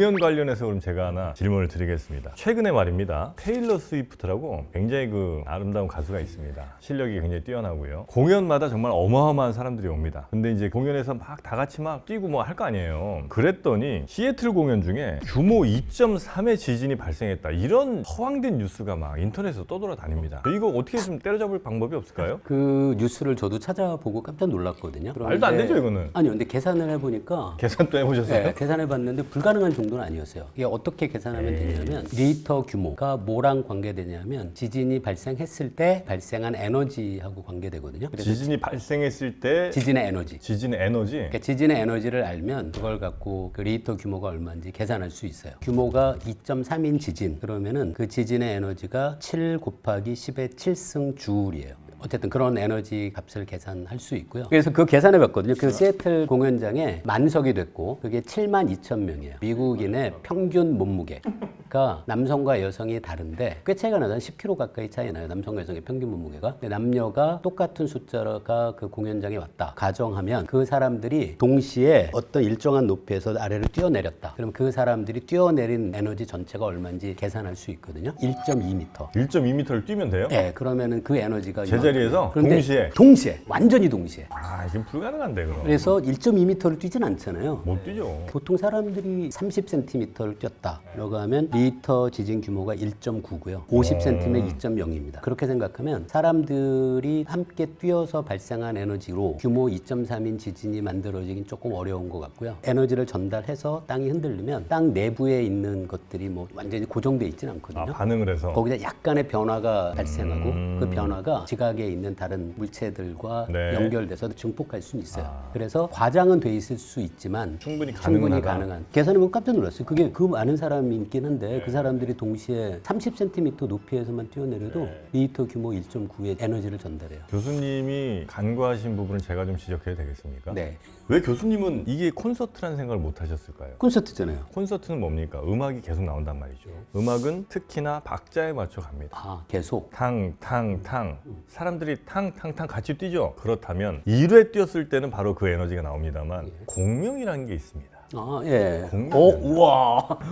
공연 관련해서 그럼 제가 하나 질문을 드리겠습니다. 최근에 말입니다. 테일러 스위프트라고 굉장히 그 아름다운 가수가 있습니다. 실력이 굉장히 뛰어나고요. 공연마다 정말 어마어마한 사람들이 옵니다. 근데 이제 공연에서 막 다 같이 막 뛰고 뭐 할 거 아니에요. 그랬더니 시애틀 공연 중에 규모 2.3의 지진이 발생했다. 이런 허황된 뉴스가 막 인터넷에서 떠돌아다닙니다. 이거 어떻게 좀 때려잡을 방법이 없을까요? 그 뉴스를 저도 찾아보고 깜짝 놀랐거든요. 말도 안 되죠, 이거는. 아니요, 근데 계산을 해보니까 계산 또 해보셨어요? 네, 계산해봤는데 불가능한 정도는 아니었어요. 이게 어떻게 계산하면 되냐면 리히터 규모가 뭐랑 관계되냐면 지진이 발생했을 때 발생한 에너지하고 관계되거든요. 그래서 지진이 발생했을 때 지진의 에너지. 지진의 에너지? 그러니까 지진의 에너지를 알면 그걸 갖고 그 리히터 규모가 얼마인지 계산할 수 있어요. 규모가 2.3인 지진 그러면은 그 지진의 에너지가 7 곱하기 10의 7승 주울이에요. 어쨌든 그런 에너지 값을 계산할 수 있고요. 그래서 그 계산해 봤거든요. 그 시애틀 공연장에 만석이 됐고 그게 7만 2천 명이에요. 미국인의 평균 몸무게가 남성과 여성이 다른데 꽤 차이가 나요. 한 10kg 가까이 차이 나요. 남성과 여성의 평균 몸무게가. 근데 남녀가 똑같은 숫자가 그 공연장에 왔다. 가정하면 그 사람들이 동시에 어떤 일정한 높이에서 아래를 뛰어내렸다. 그럼 그 사람들이 뛰어내린 에너지 전체가 얼마인지 계산할 수 있거든요. 1.2m. 1.2m를 뛰면 돼요? 네, 그러면은 그 에너지가 제자리에서 그런데 동시에 완전히 동시에. 아, 이건 불가능한데 그럼. 그래서 1.2m를 뛰진 않잖아요. 못 뛰죠. 보통 사람들이 30cm를 뛰었다라고 하면 리히터 지진 규모가 1.9고요. 50cm면 2.0입니다. 그렇게 생각하면 사람들이 함께 뛰어서 발생한 에너지로 규모 2.3인 지진이 만들어지긴 조금 어려운 것 같고요. 에너지를 전달해서 땅이 흔들리면 땅 내부에 있는 것들이 뭐 완전히 고정돼 있진 않거든요. 아, 반응을 해서. 거기다 약간의 변화가 발생하고 그 변화가 지각에 있는 다른 물체들과 네. 연결돼서 증폭할 수는 있어요. 그래서 과장은 돼 있을 수 있지만 충분히 가능한. 계산해보면 깜짝 놀랐어요. 그게 그 많은 사람이 있긴 한데 그 사람들이 동시에 30cm 높이에서만 뛰어내려도 리히터 규모 1.9의 에너지를 전달해요. 교수님이 간과하신 부분은 제가 좀 지적해도 되겠습니까? 네. 왜 교수님은 이게 콘서트라는 생각을 못 하셨을까요? 콘서트잖아요. 콘서트는 뭡니까? 음악이 계속 나온단 말이죠. 음악은 특히나 박자에 맞춰 갑니다. 아, 계속. 탕, 탕, 탕. 사람들이 탕, 탕, 탕 같이 뛰죠. 그렇다면 1회 뛰었을 때는 바로 그 에너지가 나옵니다만 공명이라는 게 있습니다. 아, 예. 공명.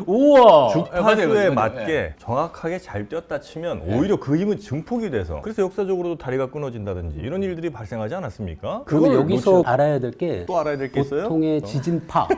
우와. 주파수에 맞게 정확하게 잘 뛰었다 치면 오히려 그 힘은 증폭이 돼서 그래서 역사적으로도 다리가 끊어진다든지 이런 일들이 발생하지 않았습니까? 그러면 그걸 여기서 알아야 될 게 또 알아야 될 게 있어요? 보통의 지진파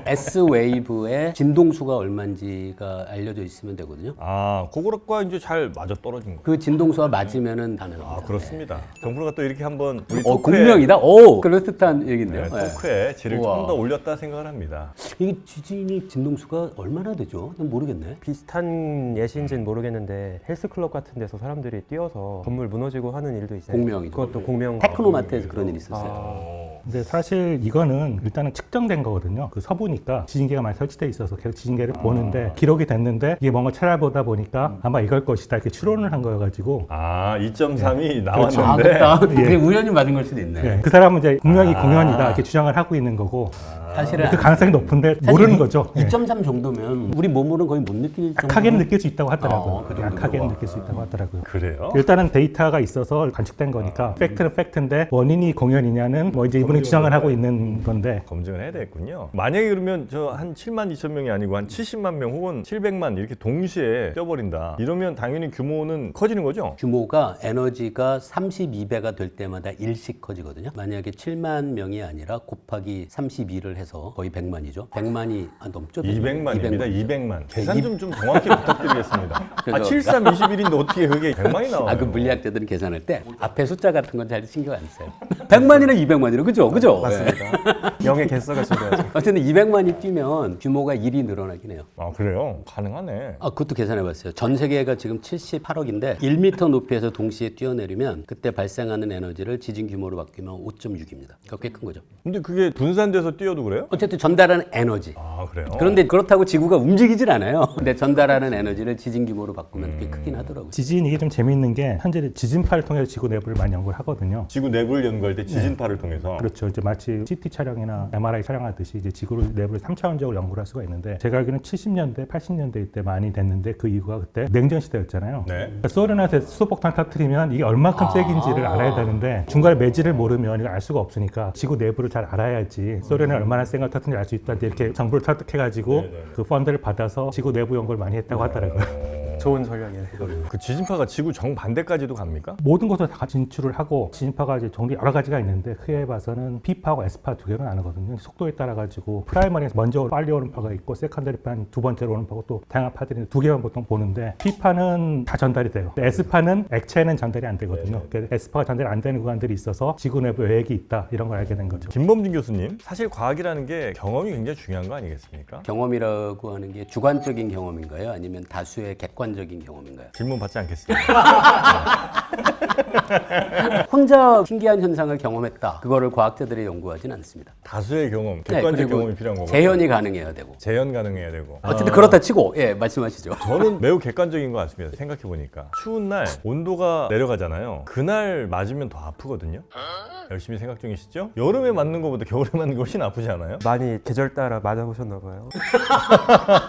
S웨이브의 진동수가 얼마인지가 알려져 있으면 되거든요. 아, 그거과 이제 잘 맞아 떨어진 거. 그 진동수와 맞으면은 가능합니다. 아, 그렇습니다. 정프로가 또 이렇게 한번 우리 공명이다? 오, 그럴듯한 얘기인데요. 네, 토크에 질을 우와. 좀 더 올렸다 생각을 합니다. 이게 지진이 진동수가 얼마나 되죠? 난 모르겠네. 비슷한 예시인지는 모르겠는데 헬스클럽 같은 데서 사람들이 뛰어서 건물 무너지고 하는 일도 있어요. 공명이죠. 그것도 공명. 테크노마트에서 그런 일이 있었어요. 근데 사실 이거는 일단은 측정된 거거든요. 그 서부니까 지진계가 많이 설치돼 있어서 계속 지진계를 보는데 기록이 됐는데 이게 뭔가 찾아보다 보니까 아마 이걸 것이다 이렇게 추론을 한 거여가지고 아, 2.3이 아, 나왔는데 그렇다. 그게 우연히 맞은 걸 수도 있네. 그 사람은 이제 분명히 공연이다 이렇게 주장을 하고 있는 거고 사실은 그 가능성이 높은데 모르는 거죠. 2.3 정도면 우리 몸으로는 거의 못 느낄 정도. 약하게는 느낄 수 있다고 하더라고요. 그 정도로. 약하게는 느낄 수 있다고 하더라고요. 그래요? 일단은 데이터가 있어서 관측된 거니까 팩트는 팩트인데 원인이 공연이냐는 뭐 이제 이분이 주장을 하고 있는 건데 검증을 해야 되겠군요. 만약에 그러면 저 한 7만 2천 명이 아니고 한 70만 명 혹은 700만 이렇게 동시에 뛰어버린다. 이러면 당연히 규모는 커지는 거죠? 규모가 에너지가 32배가 될 때마다 일씩 커지거든요. 만약에 7만 명이 아니라 곱하기 32를 해서 거의 100만이죠. 100만이 넘죠? 200만입니다. 200만. 계산 이- 좀 정확히 부탁드리겠습니다. 아, 그래서- 73, 21인데 어떻게 그게 100만이 나와요? 아, 그 물리학자들은 계산할 때 앞에 숫자 같은 건 잘 신경 안 써요. 100만이나 200만이나 그죠? 그죠? 맞습니다. 영의 개수가 중요하죠. 어쨌든 200만이 뛰면 규모가 1이 늘어나긴 해요. 아, 그래요? 가능하네. 아, 그것도 계산해봤어요. 전 세계가 지금 78억인데 1m 높이에서 동시에 뛰어내리면 그때 발생하는 에너지를 지진 규모로 바뀌면 5.6입니다. 꽤 큰 거죠. 근데 그게 분산돼서 뛰어도 그래요? 어쨌든 전달하는 에너지. 아, 그래요? 그런데 그렇다고 지구가 움직이질 않아요. 근데 전달하는 에너지를 지진 규모로 바꾸면 꽤 크긴 하더라고요. 지진 이게 좀 재미있는 게 현재 지진파를 통해서 지구 내부를 많이 연구를 하거든요. 지구 내부를 연구할 때 지진파를 통해서 그렇죠. 이제 마치 CT 촬영이나 MRI 촬영하듯이 이제 지구 내부를 3차원적으로 연구를 할 수가 있는데 제가 알기로는 70년대, 80년대 때 많이 됐는데 그 이유가 그때 냉전 시대였잖아요. 네. 그러니까 소련한테 수소폭탄 터뜨리면 이게 얼마큼 세긴지를 알아야 되는데 중간에 매질을 모르면 이걸 알 수가 없으니까 지구 내부를 잘 알아야지 소련이 얼마나 재난생을 터트려 알 수 있다. 이렇게 정부를 설득해가지고 그 펀드를 받아서 지구 내부 연구를 많이 했다고 하더라고요. 좋은 전략이네요. 그 지진파가 지구 정반대까지도 갑니까? 모든 곳을 다 진출을 하고 지진파가 이제 종류 여러 가지가 있는데 크게 봐서는 P파하고 S파 두 개로 나누거든요. 속도에 따라 가지고 프라이머리에서 먼저 빨리 오는 파가 있고 세컨더리 파는 두 번째로 오는 파고 또 다양한 파들이 두 개만 보통 보는데 P파는 다 전달이 돼요. S파는 액체는 전달이 안 되거든요. 그러니까 S파가 전달이 안 되는 구간들이 있어서 지구 내부에 외액이 있다 이런 걸 알게 된 거죠. 김범진 교수님, 사실 과학이라는 게 경험이 굉장히 중요한 거 아니겠습니까? 경험이라고 하는 게 주관적인 경험인가요? 아니면 다수의 객관적인 경험인가요? 질문 받지 않겠습니다. 혼자 신기한 현상을 경험했다. 그거를 과학자들이 연구하진 않습니다. 다수의 경험, 네, 객관적 그리고 경험이 필요한 거고 재현이 가능해야 되고. 재현 가능해야 되고. 어쨌든 그렇다 치고 예 말씀하시죠. 저는 매우 객관적인 것 같습니다. 생각해 보니까 추운 날 온도가 내려가잖아요. 그날 맞으면 더 아프거든요. 열심히 생각 중이시죠? 여름에 맞는 것보다 겨울에 맞는 게 훨씬 아프지 않아요? 많이 계절 따라 맞아보셨나 봐요.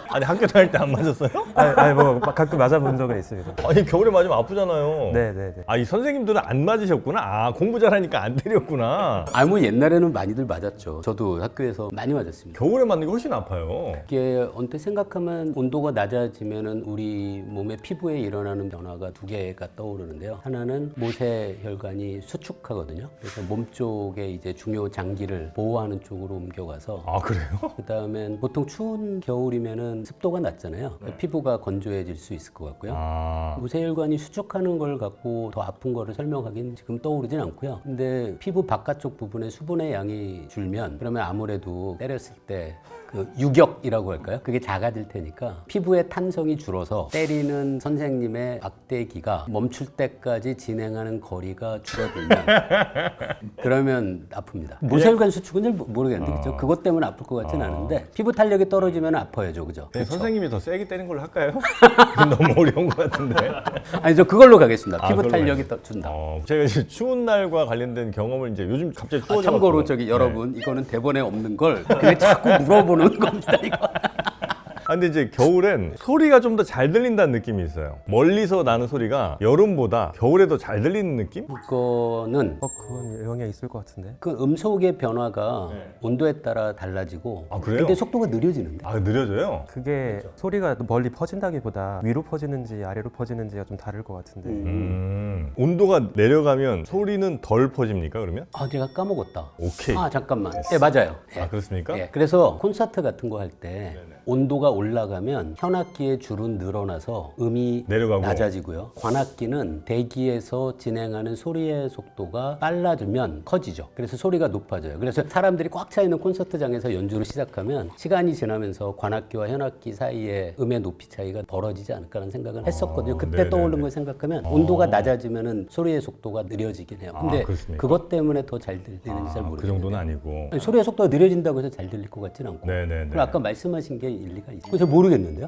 아니 학교 다닐 때 안 맞았어요? 아니 뭐 가끔 맞아본 적은 있습니다. 아니 겨울에 맞으면 아프잖아요. 네네네. 아, 이 선생님들은 안 맞으셨구나. 아, 공부 잘하니까 안 때렸구나. 뭐 옛날에는 많이들 맞았죠. 저도 학교에서 많이 맞았습니다. 겨울에 맞는 게 훨씬 아파요. 이게 언뜻 생각하면 온도가 낮아지면은 우리 몸의 피부에 일어나는 변화가 두 개가 떠오르는데요. 하나는 모세혈관이 수축하거든요. 그래서 몸 쪽에 이제 중요 장기를 보호하는 쪽으로 옮겨가서 아, 그래요? 그다음엔 보통 추운 겨울이면은 습도가 낮잖아요. 피부가 건조해질 수 있을 것 같고요. 아, 모세혈관이 수축하는 걸 갖고 더 아픈 거를 설명하기는 지금 떠오르진 않고요. 근데 피부 바깥쪽 부분에 수분의 양이 줄면 그러면 아무래도 때렸을 때 그 유격이라고 할까요? 그게 작아질 테니까 피부의 탄성이 줄어서 때리는 선생님의 악대기가 멈출 때까지 진행하는 거리가 줄어들면 그러면 아픕니다. 모세혈관 수축은 잘 모르겠는데 그죠? 그것 때문에 아플 것 같진 않은데 피부 탄력이 떨어지면 아파야죠, 그죠? 그냥 선생님이 더 세게 때린 걸로 할까요? 너무 어려운 것 같은데. 아니 저 그걸로 가겠습니다. 피부 그걸로 탄력이 준다. 제가 이제 추운 날과 관련된 경험을 이제 요즘 갑자기 추워져. 참고로 저기 여러분 이거는 대본에 없는 걸 그냥 자꾸 물어보는 겁니다 이거. 아, 근데 이제 겨울엔 소리가 좀 더 잘 들린다는 느낌이 있어요. 멀리서 나는 소리가 여름보다 겨울에 더 잘 들리는 느낌? 그거는 그건 영향이 있을 것 같은데. 그 음속의 변화가 온도에 따라 달라지고 아, 그래요? 근데 속도가 느려지는데 아, 느려져요? 그게 소리가 멀리 퍼진다기보다 위로 퍼지는지 아래로 퍼지는지가 좀 다를 것 같은데. 온도가 내려가면 소리는 덜 퍼집니까, 그러면? 아 내가 까먹었다. 오케이. 아 잠깐만. 예 맞아요. 예. 아, 그렇습니까? 예, 그래서 콘서트 같은 거 할 때 온도가 올라가면 현악기의 줄은 늘어나서 음이 내려가고. 낮아지고요. 관악기는 대기에서 진행하는 소리의 속도가 빨라지면 커지죠. 그래서 소리가 높아져요. 그래서 사람들이 꽉 차 있는 콘서트장에서 연주를 시작하면 시간이 지나면서 관악기와 현악기 사이에 음의 높이 차이가 벌어지지 않을까라는 생각을 했었거든요. 그때 네네네. 떠오른 걸 생각하면 온도가 낮아지면은 소리의 속도가 느려지긴 해요. 근데 그렇습니까? 그것 때문에 더 잘 들리는지 잘 그 모르겠는데 정도는 아니고. 아니, 소리의 속도가 느려진다고 해서 잘 들릴 것 같지는 않고 네네네. 그리고 아까 말씀하신 게 일리가 있어요. 그래서 모르겠는데요?